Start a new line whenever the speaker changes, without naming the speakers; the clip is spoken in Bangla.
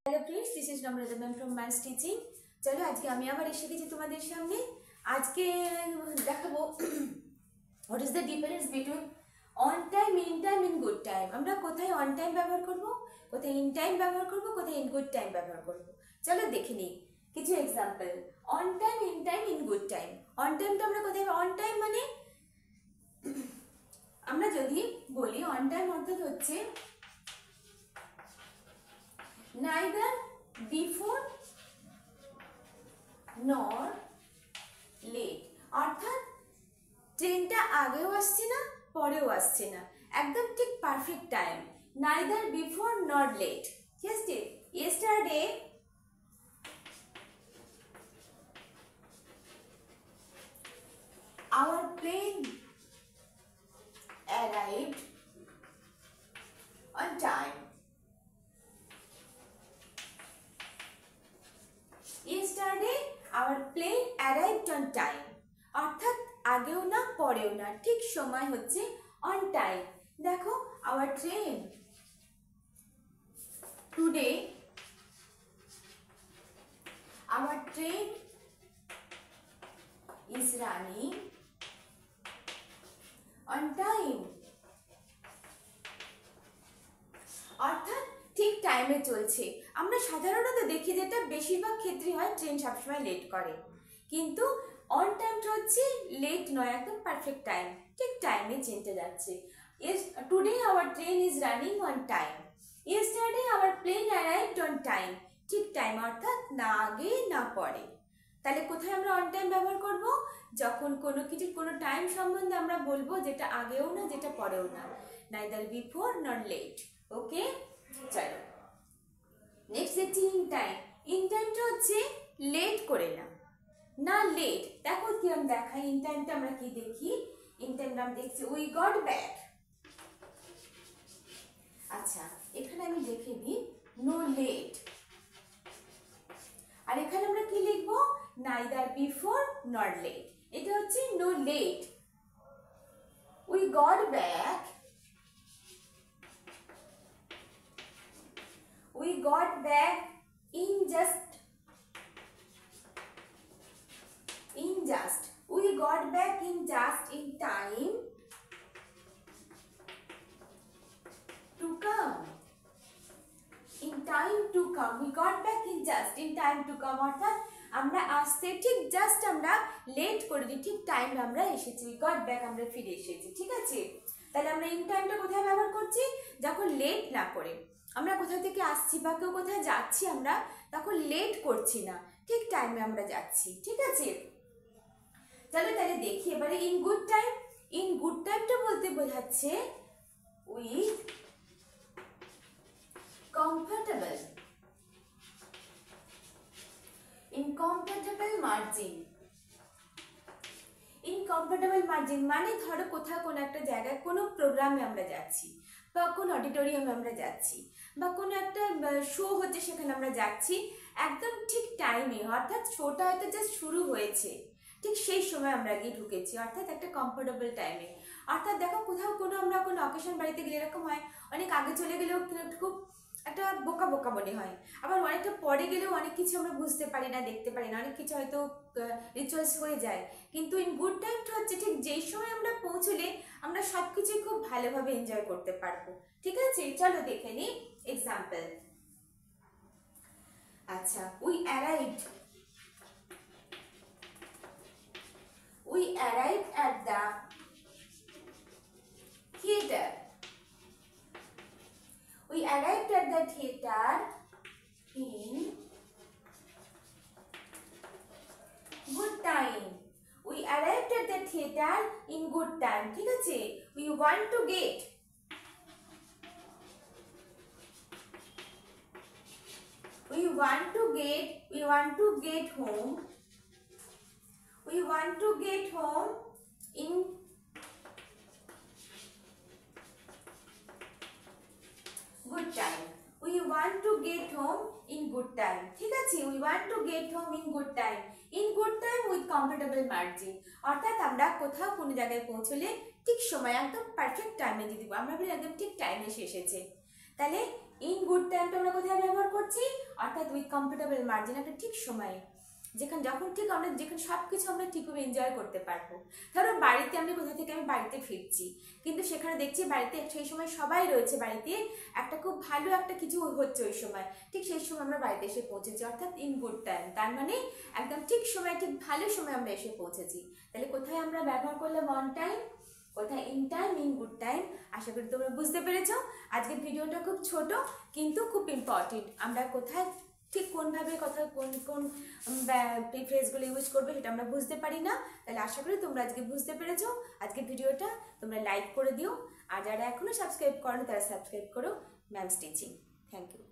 Hello friends, this is Namrata ma'am from maths teaching. चलो आज के আমি আবার এসে গেছি তোমাদের সামনে। আজকে দেখাবো what is the difference between on time, in time, in good time. আমরা কোথায় অন টাইম ব্যবহার করব, কোথায় ইন টাইম ব্যবহার করব, কোথায় ইন গুড টাইম ব্যবহার করব। চলো দেখে নিই কিছু example. On time, in time, in good time. On টাইমটা আমরা কোথায়, অন টাইম মানে আমরা যদি বলি অন টাইম অর্থাৎ হচ্ছে neither before nor late, অর্থাৎ ট্রেনটা আগেও আসছে না পরেও আসছে না, একদম ঠিক perfect time. neither before nor late. Yesterday our plane arrived on time. Yesterday our plane arrived on time, অর্থাৎ আগেও না পরেও না, ঠিক সময় হচ্ছে on time. দেখো our train today, our train is running on time. অর্থাৎ ঠিক টাইমে চলছে। আমরা সাধারণত দেখি যেটা বেশিরভাগ ক্ষেত্রে হয়, ট্রেন সবসময় লেট করে, কিন্তু অন টাইমটা হচ্ছে লেট নয়, একদম পারফেক্ট টাইম, ঠিক টাইমে চেনতে যাচ্ছে। Today our train is running on time. Yesterday our plane arrived on time, ঠিক টাইম অর্থাৎ না আগে না পরে। তাহলে কোথায় আমরা অন টাইম ব্যবহার করব, যখন কোনো কিছু কোনো টাইম সম্বন্ধে আমরা বলবো যেটা আগেও না যেটা পরেও না, neither before nor late. ওকে, চলো নেক্সট দেখছি ইন টাইম। ইন টাইমটা হচ্ছে লেট করে না, না লেট। দেখো কিরম দেখাই ইন টাইমটা, আমরা কি দেখি ইন টাইমটা আমরা দেখছি উই গট ব্যাক। আচ্ছা, এখানে আমি দেখে দিই নো লেট, আর এখানে আমরা কি লিখবো, নাইদার বিফোর নর লেট। এটা হচ্ছে no late, we got back, we got back in just, we got back in time to come, in time to come, we got back in time to come, অর্থাৎ আমরা আসতে ঠিক জাস্ট আমরা লেট করে দিই, ঠিক টাইমে আমরা এসেছি, we got back আমরা ফিরে এসেছি। ঠিক আছে, তাহলে আমরা ইন টাইমটা কোথায় ব্যবহার করছি, যখন লেট না করে আমরা কোথা থেকে আসছি বা কেউ কোথায় যাচ্ছি, আমরা তখন লেট করছি না, ঠিক টাইমে আমরা যাচ্ছি। ঠিক আছে, চলো তাহলে দেখি এবারে in good time. In good টাইমটা বলতে বোঝাচ্ছে উইথ কমফর্টেবল, ইনকমফর্টেবল মার্জিন। ইনকমফর্টেবল মার্জিন মানে ধরো কোথাও কোনো একটা জায়গায় কোনো প্রোগ্রামে আমরা যাচ্ছি, বা কোনো অডিটোরিয়ামে আমরা যাচ্ছি, বা কোনো একটা শো হচ্ছে সেখানে আমরা যাচ্ছি, একদম ঠিক টাইমে, অর্থাৎ শোটা হয়তো জাস্ট শুরু হয়েছে, ঠিক সেই সময় আমরা গিয়ে ঢুকেছি, অর্থাৎ একটা কমফোর্টেবল টাইমে। অর্থাৎ দেখো কোথাও কোনো আমরা কোনো অকেশন বাড়িতে গেলে এরকম হয়, অনেক আগে চলে গেলেও খুব একটা বোকা বোকা মনে হয়, আবার অনেকটা পরে গেলেও অনেক কিছু আমরা বুঝতে পারি না, দেখতে পারি না, অনেক কিছু হয়তো রিচুয়ালস হয়ে যায়। কিন্তু ইন গুড টাইমটা হচ্ছে ঠিক যেই সময় আমরা পৌঁছলে আমরা সব কিছুই খুব ভালোভাবে এনজয় করতে পারবো। ঠিক আছে, চলো দেখে নিই এক্সাম্পল। আচ্ছা, we arrived at the theater. We arrived at the theater in good time. We arrived at the theater in good time. ঠিক আছে, we want to get, we want to get home, we want to get home in good time. We want to get home in good time. ঠিক আছে, we want to get home in good time. In good time with comfortable margin, অর্থাৎ আমরা কোথাও কোনো জায়গায় পৌঁছলে ঠিক সময় একদম পারফেক্ট টাইমে দিয়ে দিব, আমরা একদম ঠিক টাইমে এসেছে। তাহলে ইন গুড টাইমটা আমরা কোথায় ব্যবহার করছি, অর্থাৎ উইথ কমফোর্টেবল মার্জিন, একটা ঠিক সময়ে যখন ঠিক আমরা যেখানে সব কিছু আমরা ঠিকভাবে এনজয় করতে পারবো। ধরো বাড়িতে আমি কোথা থেকে আমি বাড়িতে ফিরছি, কিন্তু সেখানে দেখছি বাড়িতে সেই সময় সবাই রয়েছে, বাড়িতে একটা খুব ভালো একটা কিছু হচ্ছে ওই সময়, ঠিক সেই সময় আমরা বাড়িতে এসে পৌঁছেছি, অর্থাৎ ইন গুড টাইম। তার মানে একদম ঠিক সময়, ঠিক ভালো সময় আমরা এসে পৌঁছেছি। তাহলে কোথায় আমরা ব্যবহার করলাম অন টাইম, কোথায় in time, in good time. আশা করি তোমরা বুঝতে পেরেছো। আজকের ভিডিওটা খুব ছোট কিন্তু খুব ইম্পর্টেন্ট। আমরা কোথায় ঠিক কোনভাবে কথা কোন কোন ফ্রেজগুলো ইউজ করবে সেটা আমরা বুঝতে পারি না। তাহলে আশা করি তোমরা আজকে বুঝতে পেরেছো। আজকের ভিডিওটা তোমরা লাইক করে দিও, আর যারা এখনো সাবস্ক্রাইব করো তারা সাবস্ক্রাইব করো ম্যামস টিচিং। Thank you.